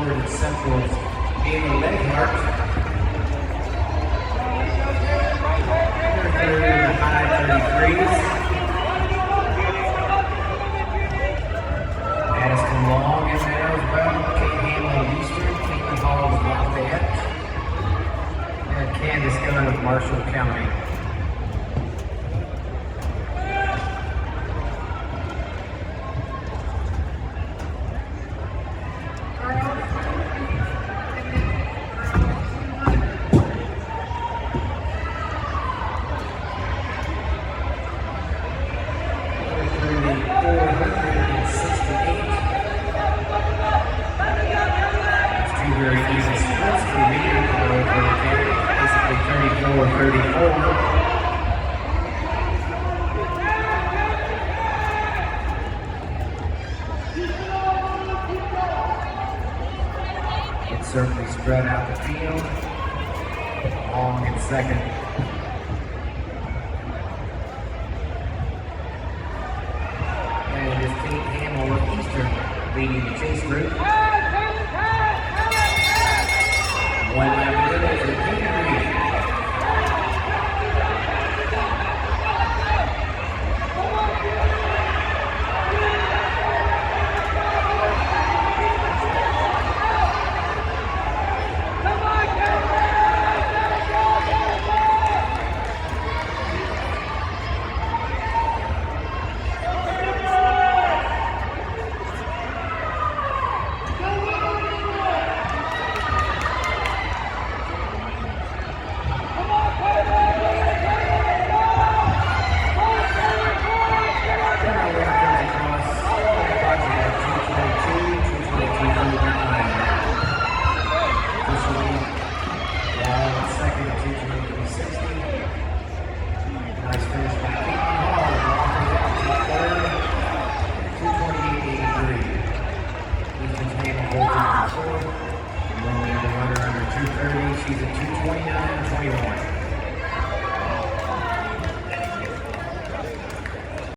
forward at Central's Daniel Leghart. They're through the high 33s. Addison Long in there as well. Kate Hamlin of Eastern, Caitlin Hall of Lafayette, and Candace Gunn of Marshall County. Very easy splits for me, basically 34-34. It certainly spread out the field. Long in second. And it is Kate Hamill of Eastern leading the chase route.